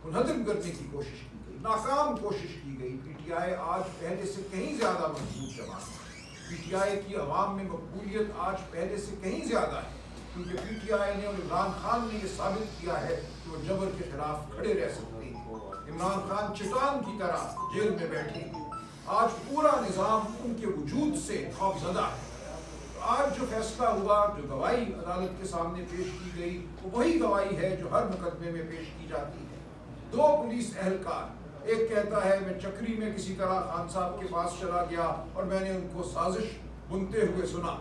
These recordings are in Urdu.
منہدم کرنے کی کوشش کی گئی، ناکام کوشش کی گئی۔ پی ٹی آئی آج پہلے سے کہیں زیادہ مضبوط جماعت ہے، پی ٹی آئی کی عوام میں مقبولیت آج پہلے سے کہیں زیادہ ہے، کیونکہ پی ٹی آئی نے اور عمران خان نے یہ ثابت کیا ہے کہ وہ جبر کے خلاف کھڑے رہ سکتے ہیں۔ عمران خان چٹان کی طرح جیل میں بیٹھے ہیں، آج پورا نظام ان کے وجود سے خوفزدہ ہے۔ آج جو فیصلہ ہوا، جو گواہی عدالت کے سامنے پیش کی گئی، وہ وہی گواہی ہے جو ہر مقدمے میں پیش کی جاتی ہے۔ دو پولیس اہلکار، ایک کہتا ہے میں چکری میں کسی طرح خان صاحب کے پاس چلا گیا اور میں نے ان کو سازش بنتے ہوئے سنا،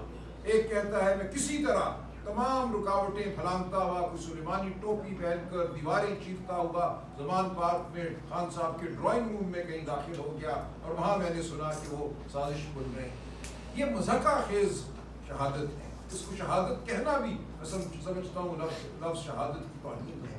ایک کہتا ہے میں کسی طرح تمام رکاوٹیں پھلانگتا ہوا کوئی سلیمانی ٹوپی پہن کر دیواریں چیرتا ہوا زمان پارک میں خان صاحب کے ڈرائنگ روم میں کہیں داخل ہو گیا اور وہاں میں نے سنا کہ وہ سازش بن رہے ہیں۔ یہ مضحکہ خیز شہادت ہے، اس کو شہادت کہنا بھی میں سمجھتا ہوں لفظ شہادت کی توہین ہے۔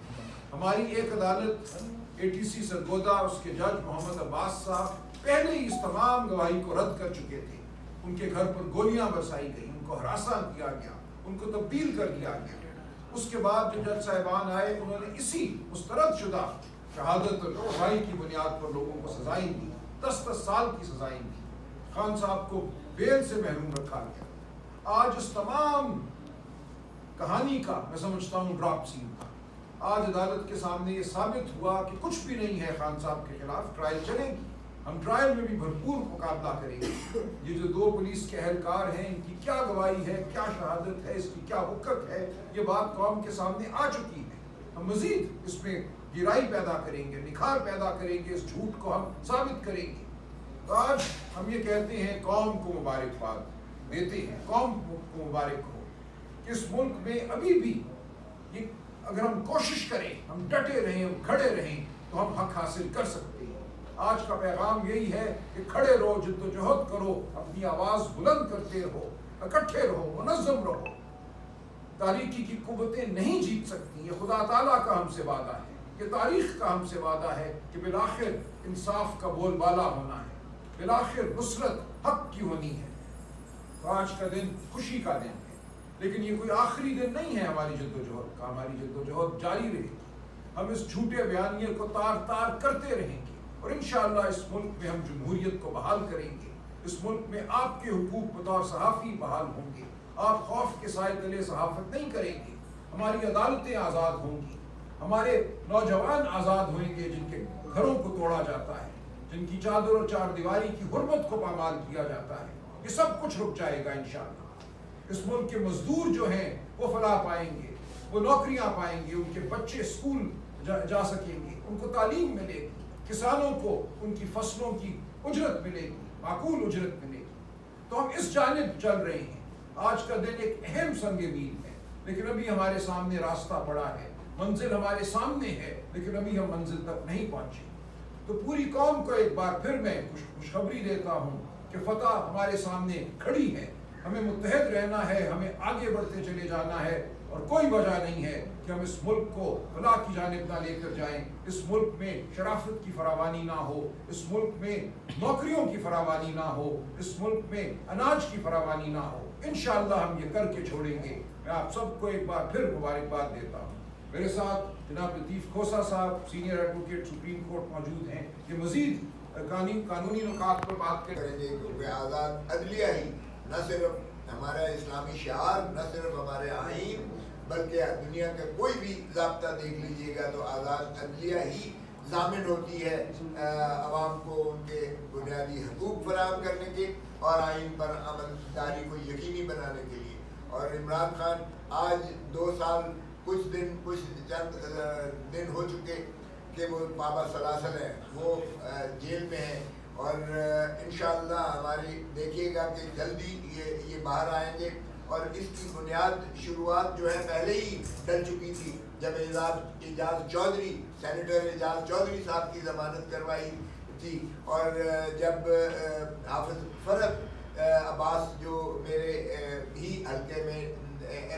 ہماری ایک عدالت ATC سرگودا، اس کے جج محمد عباس صاحب پہلے ہی اس تمام گواہی کو رد کر چکے تھے۔ ان کے گھر پر گولیاں برسائی گئی، ان کو ہراساں کیا گیا، ان کو تبدیل کر دیا گیا۔ اس کے بعد جو جج صاحبان آئے انہوں نے اسی مسترد شدہ شہادت اور گواہی کی بنیاد پر لوگوں کو سزائیں دی، 10 سال کی سزائیں دی۔ خان صاحب کو بیل سے محروم رکھا گیا۔ آج اس تمام کہانی کا میں سمجھتا ہوں ڈراپ سین تھا۔ آج عدالت کے سامنے یہ ثابت ہوا کہ کچھ بھی نہیں ہے خان صاحب کے خلاف، ٹرائل چلے گی، ہم ٹرائل میں بھی بھرپور مقابلہ کریں گے۔ یہ جو دو پولیس کے اہلکار ہیں، ان کی کیا گواہی ہے، کیا شہادت ہے، اس کی کیا حقیقت ہے، یہ بات قوم کے سامنے آ چکی ہے۔ ہم مزید اس میں گہرائی پیدا کریں گے، نکھار پیدا کریں گے، اس جھوٹ کو ہم ثابت کریں گے۔ تو آج ہم یہ کہتے ہیں، قوم کو مبارکباد دیتے ہیں، قوم کو مبارک ہو کہ اس ملک میں ابھی بھی یہ اگر ہم کوشش کریں، ہم ڈٹے رہیں، ہم کھڑے رہیں تو ہم حق حاصل کر سکتے ہیں۔ آج کا پیغام یہی ہے کہ کھڑے رہو، جدوجہد کرو، اپنی آواز بلند کرتے رہو، اکٹھے رہو، منظم رہو۔ تاریکی کی قوتیں نہیں جیت سکتی، یہ خدا تعالیٰ کا ہم سے وعدہ ہے، یہ تاریخ کا ہم سے وعدہ ہے کہ بالآخر انصاف کا بول بالا ہونا ہے، بالآخر نصرت حق کی ہونی ہے۔ تو آج کا دن خوشی کا دن ہے، لیکن یہ کوئی آخری دن نہیں ہے ہماری جدوجہد کا۔ ہماری جدوجہد جاری رہے گی، ہم اس جھوٹے بیانیے کو تار تار کرتے رہیں گے، اور انشاءاللہ اس ملک میں ہم جمہوریت کو بحال کریں گے۔ اس ملک میں آپ کے حقوق بطور صحافی بحال ہوں گے، آپ خوف کے سائے تلے صحافت نہیں کریں گے، ہماری عدالتیں آزاد ہوں گی، ہمارے نوجوان آزاد ہوئیں گے جن کے گھروں کو توڑا جاتا ہے، جن کی چادر اور چار دیواری کی حرمت کو پامال کیا جاتا ہے۔ یہ سب کچھ رک جائے گا انشاءاللہ۔ اس ملک کے مزدور جو ہیں وہ فلاح پائیں گے، وہ نوکریاں پائیں گے، ان کے بچے اسکول جا سکیں گے، ان کو تعلیم ملے گی، کسانوں کو ان کی فصلوں کی اجرت ملے گی، معقول اجرت ملے گی۔ تو ہم اس جانب چل رہے ہیں۔ آج کا دن ایک اہم سنگ میل ہے، لیکن ابھی ہمارے سامنے راستہ پڑا ہے، منزل ہمارے سامنے ہے، لیکن ابھی ہم منزل تک نہیں پہنچے۔ تو پوری قوم کو ایک بار پھر میں خوشخبری دیتا ہوں کہ فتح ہمارے سامنے کھڑی ہے، ہمیں متحد رہنا ہے، ہمیں آگے بڑھتے چلے جانا ہے، اور کوئی وجہ نہیں ہے کہ ہم اس ملک کو فلاح کی جانب نہ لے کر جائیں۔ اس ملک میں شرافت کی فراوانی نہ ہو، اس ملک میں نوکریوں کی فراوانی نہ ہو، اس ملک میں اناج کی فراوانی نہ ہو۔ انشاءاللہ ہم یہ کر کے چھوڑیں گے۔ میں آپ سب کو ایک بار پھر مبارکباد دیتا ہوں۔ میرے ساتھ جناب لطیف کھوسہ صاحب، سینئر ایڈوکیٹ سپریم کورٹ موجود ہیں، یہ مزید قانونی نکات پر بات کریں گے، کیونکہ آزاد عدلیہ ہی نہ صرف ہمارا اسلامی شعار، نہ صرف ہمارے آئین، بلکہ دنیا کا کوئی بھی ضابطہ دیکھ لیجئے گا تو آزاد عدلیہ ہی ضامن ہوتی ہے عوام کو ان کے بنیادی حقوق فراہم کرنے کے اور آئین پر عمل داری کو یقینی بنانے کے لیے۔ اور عمران خان آج 2 سال کچھ چند دن ہو چکے کہ وہ بابا سلاسل ہیں، وہ جیل میں ہیں، اور انشاءاللہ ہماری دیکھیے گا کہ جلدی یہ باہر آئیں گے۔ اور اس کی بنیاد شروعات جو ہے پہلے ہی ڈل چکی تھی جب اعجاز چودھری، سینیٹر اعجاز چودھری صاحب کی ضمانت کروائی تھی، اور جب حافظ فرد عباس جو میرے ہی حلقے میں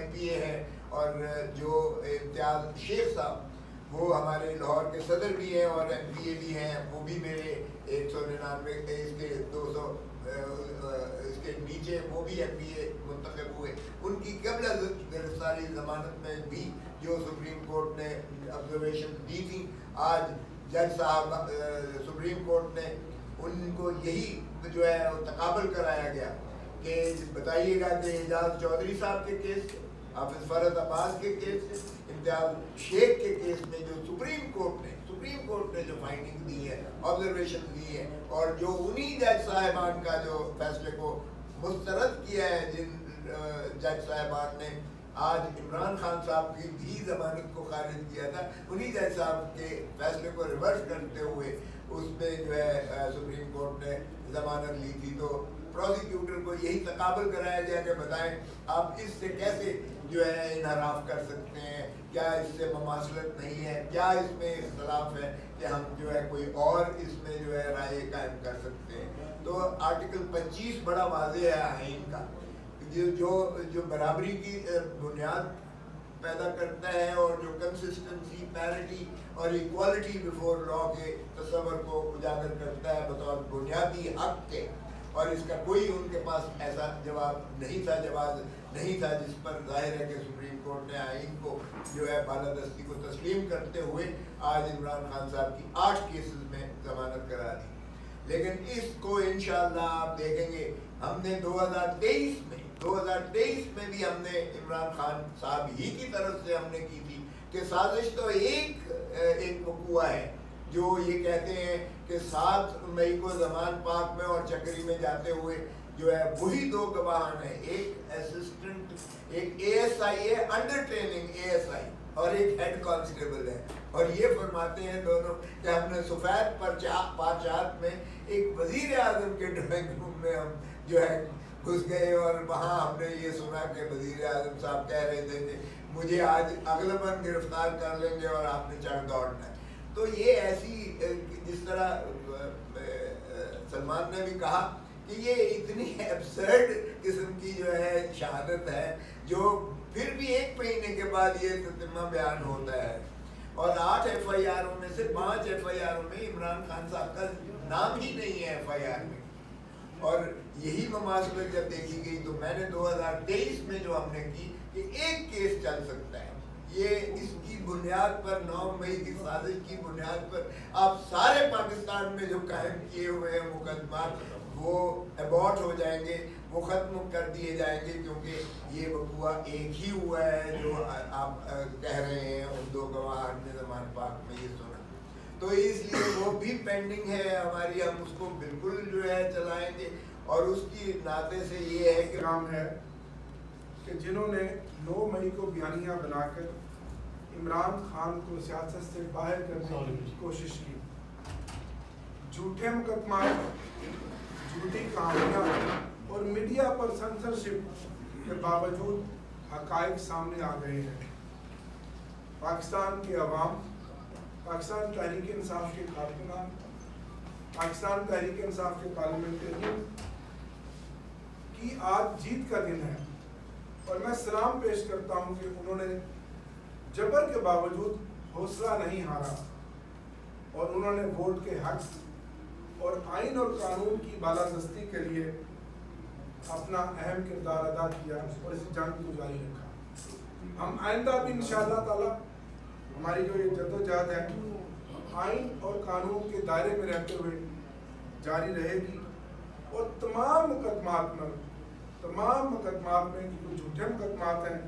MP ہیں، اور جو امتیاز شیخ صاحب وہ ہمارے لاہور کے صدر بھی ہیں اور MPA بھی ہیں، وہ بھی میرے 199 اس کے 200 اس کے نیچے وہ بھی MPA منتخب ہوئے، ان کی قبل گرفتاری ضمانت میں بھی جو سپریم کورٹ نے آبزرویشن دی تھی آج جج صاحب سپریم کورٹ نے ان کو یہی جو ہے وہ تقابل کرایا گیا کہ بتائیے گا کہ اعجاز چودھری صاحب کے کیس سے، حافظ فرحت عباس کے کیس سے، امتیاز شیخ کے کیس میں جو سپریم کورٹ نے جو فائنڈنگ دی ہے، آبزرویشن دی ہے، اور جو انہی جج صاحبان کا جو فیصلے کو مسترد کیا ہے، جن جج صاحبان نے آج عمران خان صاحب کی بھی ضمانت کو خارج کیا تھا، انہی جج صاحب کے فیصلے کو ریورس کرتے ہوئے اس میں جو ہے سپریم کورٹ نے ضمانت لی تھی۔ تو پروسیکیوٹر کو یہی تقابل کرایا گیا کہ بتائیں آپ اس سے کیسے جو ہے انحراف کر سکتے ہیں، کیا اس سے مماثلت نہیں ہے، کیا اس میں اختلاف ہے کہ ہم جو ہے کوئی اور اس میں جو ہے رائے قائم کر سکتے ہیں۔ تو آرٹیکل 25 بڑا واضح ہے آئین کا، جو برابری کی بنیاد پیدا کرتا ہے اور جو کنسسٹنسی، پیرٹی اور ایکوالٹی بیفور لا کے تصور کو اجاگر کرتا ہے بطور بنیادی حق کے، اور اس کا کوئی ان کے پاس ایسا جواب نہیں تھا جس پر ظاہر ہے کہ سپریم کورٹ نے آئین کو جو ہے بالادستی کو تسلیم کرتے ہوئے آج عمران خان صاحب کی 8 کیسز میں ضمانت کرا دی۔ لیکن اس کو انشاءاللہ آپ دیکھیں گے، ہم نے 2023 میں بھی ہم نے عمران خان صاحب ہی کی طرف سے ہم نے کی تھی کہ سازش تو ایک وقوع ہے جو یہ کہتے ہیں کہ 7 مئی کو زمان پاک میں اور چکری میں جاتے ہوئے جو ہے وہی 2 گواہان ہیں، ایک اسسٹنٹ، ایک اے ایس آئی ہے under training A S I, اور ایک ہیڈ کانسٹیبل ہے، اور یہ فرماتے ہیں دونوں کہ ہم نے سفید پاچات میں ایک وزیر اعظم کے ڈرائنگ روم میں ہم جو ہے گھس گئے، اور وہاں ہم نے یہ سنا کہ وزیر اعظم صاحب کہہ رہے تھے کہ مجھے آج اغلباً گرفتار کر لیں گے اور آپ نے چڑھ دوڑنا ہے۔ تو یہ ایسی، جس طرح سلمان نے بھی کہا کہ یہ اتنی ایبسرڈ قسم کی جو ہے شہادت ہے، جو پھر بھی 1 مہینے کے بعد یہ تتمہ بیان ہوتا ہے، اور 8 ایف آئی آروں میں سے 5 ایف آئی آروں میں عمران خان صاحب کا نام ہی نہیں ہے ایف آئی آر میں۔ اور یہی مماثلت جب دیکھی گئی تو میں نے 2023 میں جو ہم نے کی کہ ایک کیس چل سکتا ہے، یہ اس کی بنیاد پر 9 مئی کی سازش کی بنیاد پر آپ سارے پاکستان میں جو قائم کیے ہوئے ہیں مقدمات وہ ابورٹ ہو جائیں گے، وہ ختم کر دیے جائیں گے، کیونکہ یہ وقوع ایک ہی ہوا ہے جو آپ کہہ رہے ہیں، ان 2 گواہان نے زمان پاک میں یہ سنا۔ تو اس لیے وہ بھی پینڈنگ ہے ہماری، ہم اس کو بالکل جو ہے چلائیں گے، اور اس کی ناطے سے یہ ہے کہ کام ہے کہ جنہوں نے 9 مئی کو بیانیہ بنا کر عمران خان کو سیاست سے باہر کرنے کی کوشش کی، جھوٹے مقدمات، جھوٹی کہانیاں اور میڈیا پر سنسرشپ کے باوجود حقائق سامنے آ گئے ہیں۔ پاکستان کے عوام، پاکستان تحریک انصاف کے کارکنان، پاکستان تحریک انصاف کے پارلیمنٹرین کی آج جیت کا دن ہے، اور میں سلام پیش کرتا ہوں کہ انہوں نے جبر کے باوجود حوصلہ نہیں ہارا، اور انہوں نے ووٹ کے حق اور آئین اور قانون کی بالادستی کے لیے اپنا اہم کردار ادا کیا اور اس جنگ کو جاری رکھا۔ ہم آئندہ بھی انشاءاللہ تعالی ہماری جو یہ جدوجہد ہے آئین اور قانون کے دائرے میں رہتے ہوئے جاری رہے گی، اور تمام مقدمات میں جو جھوٹے مقدمات ہیں،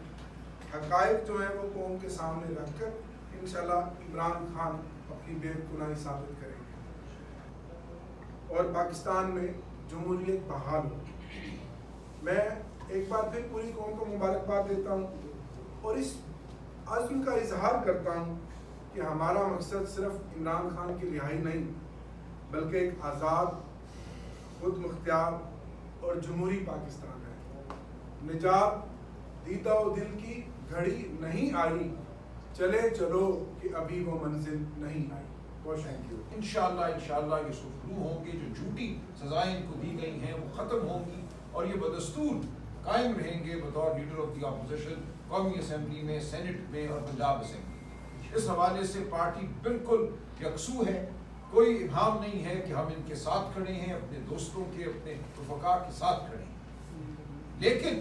حقائق جو ہیں وہ قوم کے سامنے رکھ کر انشاءاللہ عمران خان اپنی بے گناہی ثابت کریں گے اور پاکستان میں جمہوریت بحال ہو۔ میں ایک بار پھر پوری قوم کو مبارکباد دیتا ہوں اور اس عزم کا اظہار کرتا ہوں کہ ہمارا مقصد صرف عمران خان کی رہائی نہیں، بلکہ ایک آزاد، خود مختار اور جمہوری پاکستان ہے۔ نجات دیدہ و دل کی گھڑی نہیں آئی، چلے چلو کہ ابھی وہ منزل نہیں آئی۔ Thank you. انشاءاللہ یہ سفرو ہوں گے، جو جھوٹی سزائیں ان کو دی گئی ہیں وہ ختم ہوں گی، اور یہ بدستور قائم رہیں گے بطور لیڈر آف دی اپوزیشن قومی اسمبلی میں، سینٹ میں اور پنجاب اسمبلی۔ اس حوالے سے پارٹی بالکل یکسو ہے، کوئی ابہام نہیں ہے کہ ہم ان کے ساتھ کھڑے ہیں، اپنے دوستوں کے، اپنے رفقا کے ساتھ کھڑے ہیں۔ لیکن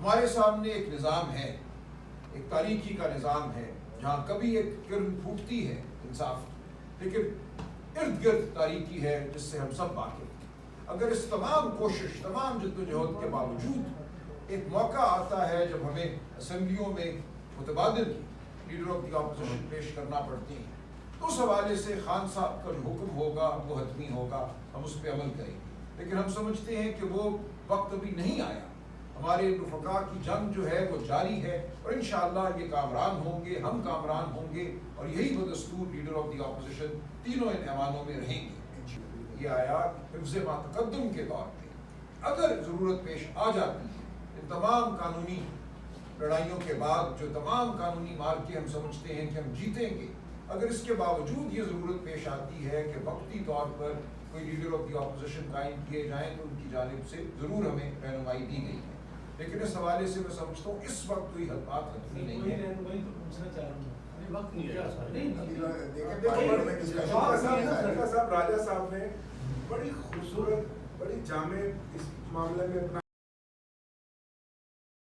ہمارے سامنے ایک نظام ہے، ایک تاریخی کا نظام ہے، جہاں کبھی ایک کرن پھوٹتی ہے انصاف، لیکن ارد گرد تاریکی ہے جس سے ہم سب واقف ہیں۔ اگر اس تمام کوشش، تمام جدوجہد کے باوجود ایک موقع آتا ہے جب ہمیں اسمبلیوں میں متبادل لیڈر آف دی اپوزیشن پیش کرنا پڑتی ہیں، تو اس حوالے سے خان صاحب کا جو حکم ہوگا وہ حتمی ہوگا، ہم اس پہ عمل کریں گے، لیکن ہم سمجھتے ہیں کہ وہ وقت ابھی نہیں آیا۔ ہمارے رفقا کی جنگ جو ہے وہ جاری ہے، اور انشاءاللہ یہ کامران ہوں گے، ہم کامران ہوں گے، اور یہی بدستور لیڈر آف دی اپوزیشن تینوں ان ایوانوں میں رہیں گے۔ یہ آیات حفظ ما تقدم کے طور پہ اگر ضرورت پیش آ جاتی ہے، ان تمام قانونی لڑائیوں کے بعد جو تمام قانونی مارکے ہم سمجھتے ہیں کہ ہم جیتیں گے، اگر اس کے باوجود یہ ضرورت پیش آتی ہے کہ وقتی طور پر کوئی لیڈر آف دی اپوزیشن قائم کیے جائیں تو ان کی جانب سے ضرور ہمیں رہنمائی دی گئی ہے، لیکن اس حوالے سے میں سمجھتا ہوں اس وقت کوئی بات حتمی نہیں ہے۔ صاحب نے بڑی خوبصورت، بڑی جامع اس معاملے میں اپنا